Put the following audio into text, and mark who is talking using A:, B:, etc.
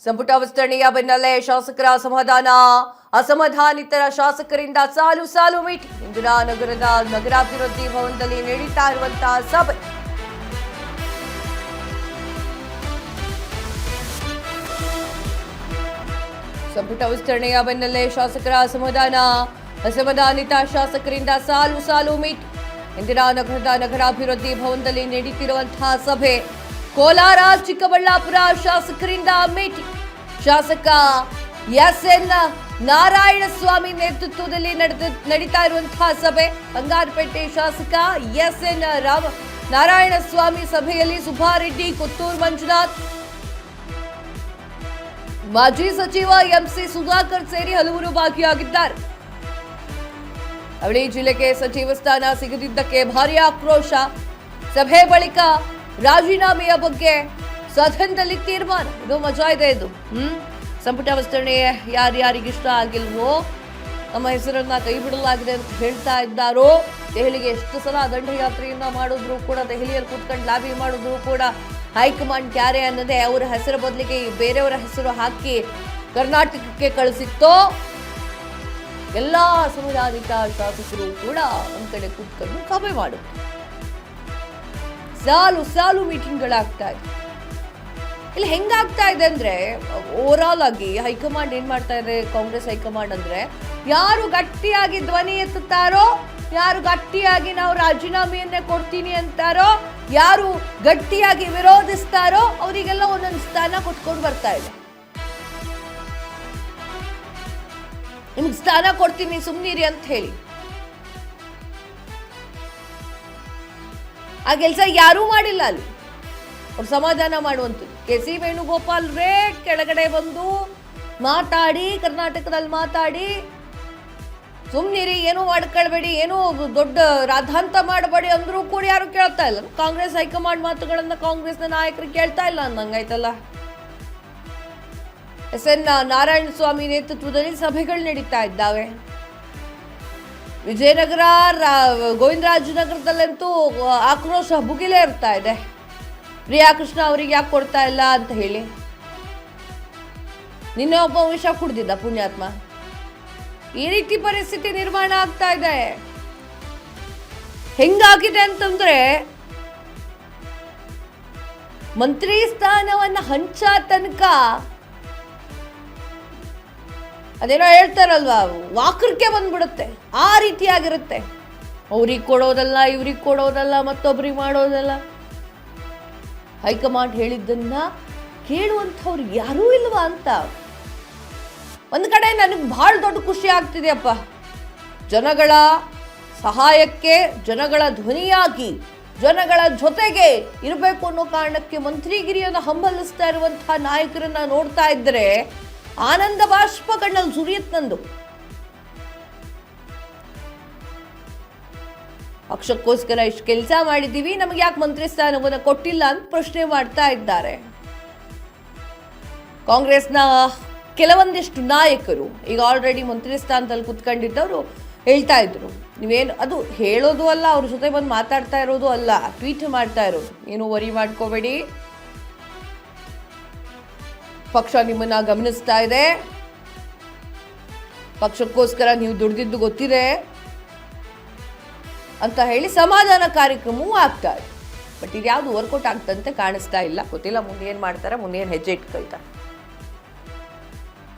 A: ಸಂಪುಟ ವಿಸ್ತರಣೆಯ ಬೆನ್ನಲ್ಲೇ ಶಾಸಕರ ಅಸಮಾಧಾನಿತರ ಶಾಸಕರಿಂದ ಸಾಲು ಸಾಲು ಮೀಟಿಂಗ್. ಇಂದಿನ ನಗರದ ನಗರಾಭಿವೃದ್ಧಿ ಭವನದಲ್ಲಿ ನಡೀತಾ ಇರುವಂತಹ ಸಭೆ. ಸಂಪುಟ ವಿಸ್ತರಣೆಯ ಬೆನ್ನಲ್ಲೇ ಶಾಸಕರ ಅಸಮಾಧಾನಿತ ಶಾಸಕರಿಂದ ಸಾಲು ಸಾಲು ಮೀಟಿಂಗ್. ಇಂದಿನ ನಗರದ ನಗರಾಭಿವೃದ್ಧಿ ಭವನದಲ್ಲಿ ನಡೀತಿರುವಂತಹ ಸಭೆ. ಕೋಲಾರ ಚಿಕ್ಕಬಳ್ಳಾಪುರ ಶಾಸಕರಿಂದ ಮೀಟಿಂಗ್. ಶಾಸಕ ಎಸ್.ಎನ್. ನಾರಾಯಣಸ್ವಾಮಿ ನೇತೃತ್ವದಲ್ಲಿ ನಡೀತಾ ಇರುವಂತಹ ಸಭೆ. ಬಂಗಾರಪೇಟೆ ಶಾಸಕ ಎಸ್.ಎನ್. ನಾರಾಯಣಸ್ವಾಮಿ ಸಭೆಯಲ್ಲಿ ಸುಬ್ಬಾರೆಡ್ಡಿ, ಕೊತ್ತೂರು ಮಂಜುನಾಥ್, ಮಾಜಿ ಸಚಿವ ಎಂಸಿ ಸುಧಾಕರ್ ಸೇರಿ ಹಲವರು ಭಾಗಿಯಾಗಿದ್ದಾರೆ. ಅವಳಿ ಜಿಲ್ಲೆಗೆ ಸಚಿವ ಸ್ಥಾನ ಸಿಗದಿದ್ದಕ್ಕೆ ಭಾರೀ ಆಕ್ರೋಶ. ಸಭೆ ಬಳಿಕ ರಾಜೀನಾಮೆಯ ಬಗ್ಗೆ ಸದನದಲ್ಲಿ ತೀರ್ಮಾನ. ಇದು ಮಜಾ ಇದೆ. ಇದು ಸಂಪುಟ ವಿಸ್ತರಣೆ ಯಾರ್ಯಾರಿಗಿಷ್ಟ ಆಗಿಲ್ವೋ, ನಮ್ಮ ಹೆಸರನ್ನ ಕೈ ಬಿಡಲಾಗಿದೆ ಅಂತ ಹೇಳ್ತಾ ಇದ್ದಾರೋ, ದೆಹಲಿಗೆ ಎಷ್ಟು ಸಲ ದಂಡಯಾತ್ರೆಯನ್ನ ಮಾಡಿದ್ರು ಕೂಡ, ದೆಹಲಿಯಲ್ಲಿ ಕೂತ್ಕೊಂಡು ಲಾಬಿ ಮಾಡಿದ್ರು ಕೂಡ ಹೈಕಮಾಂಡ್ ಕ್ಯಾರೆ ಅನ್ನದೇ ಅವರ ಹೆಸರು ಬದಲಿಗೆ ಬೇರೆಯವರ ಹೆಸರು ಹಾಕಿ ಕರ್ನಾಟಕಕ್ಕೆ ಕಳಿಸಿತ್ತೋ, ಎಲ್ಲಾ ಅಸಮಾಧಾನಿತ ಶಾಸಕರು ಕೂಡ ಒಂದ್ ಕಡೆ ಕೂತ್ಕೊಂಡು ಸಭೆ ಮಾಡುದು. ಸಾಲು ಸಾಲು ಮೀಟಿಂಗ್ಗಳಾಗ್ತಾ ಇದೆ. ಇಲ್ಲಿ ಹೆಂಗಾಗ್ತಾ ಇದೆ ಅಂದ್ರೆ, ಓವರ್ ಆಲ್ ಆಗಿ ಹೈಕಮಾಂಡ್ ಏನ್ ಮಾಡ್ತಾ ಇದೆ, ಕಾಂಗ್ರೆಸ್ ಹೈಕಮಾಂಡ್ ಅಂದ್ರೆ, ಯಾರು ಗಟ್ಟಿಯಾಗಿ ಧ್ವನಿ ಎತ್ತುತ್ತಾರೋ, ಯಾರು ಗಟ್ಟಿಯಾಗಿ ನಾವು ರಾಜೀನಾಮೆಯನ್ನೇ ಕೊಡ್ತೀನಿ ಅಂತಾರೋ, ಯಾರು ಗಟ್ಟಿಯಾಗಿ ವಿರೋಧಿಸ್ತಾರೋ ಅವರಿಗೆಲ್ಲ ಒಂದೊಂದು ಸ್ಥಾನ ಕೊಟ್ಕೊಂಡು ಬರ್ತಾ ಇದೆ. ನಿಮ್ಗೆ ಸ್ಥಾನ ಕೊಡ್ತೀನಿ ಸುಮ್ನಿರಿ ಅಂತ ಹೇಳಿ. ಆ ಕೆಲಸ ಯಾರೂ ಮಾಡಿಲ್ಲ. ಅಲ್ಲಿ ಅವ್ರು ಸಮಾಧಾನ ಮಾಡುವಂಥದ್ದು. ಕೆ.ಸಿ. ವೇಣುಗೋಪಾಲ್ ರೇಟ್ ಕೆಳಗಡೆ ಬಂದು ಮಾತಾಡಿ, ಕರ್ನಾಟಕದಲ್ಲಿ ಮಾತಾಡಿ, ಸುಮ್ನಿರಿ, ಏನೂ ಮಾಡ್ಕೊಳ್ಬೇಡಿ, ಏನೂ ದೊಡ್ಡ ರಾಧಾಂತ ಮಾಡಬೇಡಿ ಅಂದ್ರೂ ಕೂಡ ಯಾರು ಕೇಳ್ತಾ ಇಲ್ಲ. ಕಾಂಗ್ರೆಸ್ ಹೈಕಮಾಂಡ್ ಮಾತುಗಳನ್ನ ಕಾಂಗ್ರೆಸ್ನ ನಾಯಕರು ಕೇಳ್ತಾ ಇಲ್ಲ ಅಂದಂಗಾಯ್ತಲ್ಲ. ಎಸ್.ಎನ್. ನಾರಾಯಣಸ್ವಾಮಿ ನೇತೃತ್ವದಲ್ಲಿ ಸಭೆಗಳು ನಡೀತಾ ಇದ್ದಾವೆ. ವಿಜಯನಗರ, ಗೋವಿಂದರಾಜನಗರದಲ್ಲಂತೂ ಆಕ್ರೋಶ ಭುಗಿಲೇ ಇರ್ತಾ ಇದೆ. ಪ್ರಿಯಾ ಕೃಷ್ಣ ಅವರಿಗೆ ಯಾಕೆ ಕೊಡ್ತಾ ಇಲ್ಲ ಅಂತ ಹೇಳಿ. ನಿನ್ನೆ ಒಬ್ಬ ವಿಷ ಕುಡ್ದಿದ್ದ ಪುಣ್ಯಾತ್ಮ. ಈ ರೀತಿ ಪರಿಸ್ಥಿತಿ ನಿರ್ಮಾಣ ಆಗ್ತಾ ಇದೆ. ಹೆಂಗಾಗಿದೆ ಅಂತಂದ್ರೆ, ಮಂತ್ರಿ ಸ್ಥಾನವನ್ನ ಹಂಚ ತನಕ ಅದೇನೋ ಹೇಳ್ತಾರಲ್ವಾ, ವಾಕರ್ಕೆ ಬಂದ್ಬಿಡುತ್ತೆ. ಆ ರೀತಿಯಾಗಿರುತ್ತೆ. ಅವ್ರಿಗೆ ಕೊಡೋದಲ್ಲ, ಇವ್ರಿಗೆ ಕೊಡೋದಲ್ಲ, ಮತ್ತೊಬ್ರಿಗೆ ಮಾಡೋದಲ್ಲ. ಹೈಕಮಾಂಡ್ ಹೇಳಿದ್ದನ್ನ ಕೇಳುವಂಥವ್ರು ಯಾರೂ ಇಲ್ವಾ ಅಂತ ಒಂದ್ ಕಡೆ ನನಗೆ ಬಹಳ ದೊಡ್ಡ ಖುಷಿ ಆಗ್ತಿದೆಯಪ್ಪ. ಜನಗಳ ಸಹಾಯಕ್ಕೆ, ಜನಗಳ ಧ್ವನಿಯಾಗಿ, ಜನಗಳ ಜೊತೆಗೆ ಇರಬೇಕು ಅನ್ನೋ ಕಾರಣಕ್ಕೆ ಮಂತ್ರಿಗಿರಿಯನ್ನು ಹಂಬಲಿಸ್ತಾ ಇರುವಂತಹ ನಾಯಕರನ್ನ ನೋಡ್ತಾ ಇದ್ರೆ ಆನಂದ ಬಾಷ್ಪ ಕಣ್ಣಲ್ಲಿ ಸುರಿಯತ್ ನಂದು. ಪಕ್ಷಕ್ಕೋಸ್ಕರ ಇಷ್ಟು ಕೆಲಸ ಮಾಡಿದ್ದೀವಿ, ನಮಗೆ ಯಾಕೆ ಮಂತ್ರಿ ಸ್ಥಾನವನ್ನು ಕೊಟ್ಟಿಲ್ಲ ಅಂತ ಪ್ರಶ್ನೆ ಮಾಡ್ತಾ ಇದ್ದಾರೆ. ಕಾಂಗ್ರೆಸ್ನ ಕೆಲವೊಂದಿಷ್ಟು ನಾಯಕರು ಈಗ ಆಲ್ರೆಡಿ ಮಂತ್ರಿ ಸ್ಥಾನದಲ್ಲಿ ಕುತ್ಕೊಂಡಿದ್ದವರು ಹೇಳ್ತಾ ಇದ್ರು, ನೀವೇನು ಅದು ಹೇಳೋದು ಅಲ್ಲ, ಅವ್ರ ಜೊತೆ ಬಂದು ಮಾತಾಡ್ತಾ ಇರೋದು ಅಲ್ಲ, ಟ್ವೀಟ್ ಮಾಡ್ತಾ ಇರೋದು. ಏನು ವರಿ ಮಾಡ್ಕೋಬೇಡಿ, ಪಕ್ಷ ನಿಮ್ಮನ್ನ ಗಮನಿಸ್ತಾ ಇದೆ, ಪಕ್ಷಕ್ಕೋಸ್ಕರ ನೀವು ದುಡ್ದಿದ್ದು ಗೊತ್ತಿದೆ ಅಂತ ಹೇಳಿ ಸಮಾಧಾನ ಕಾರ್ಯಕ್ರಮವೂ ಆಗ್ತಾ ಇದೆ. ಬಟ್ ಇದ್ಯಾವುದು ವರ್ಕೌಟ್ ಆಗ್ತಂತೆ ಕಾಣಿಸ್ತಾ ಇಲ್ಲ. ಗೊತ್ತಿಲ್ಲ ಮುಂದೆ ಏನ್ ಮಾಡ್ತಾರೆ, ಮುಂದೆ ಏನ್ ಹೆಜ್ಜೆ ಇಟ್ಕೊಳ್ತಾರೆ.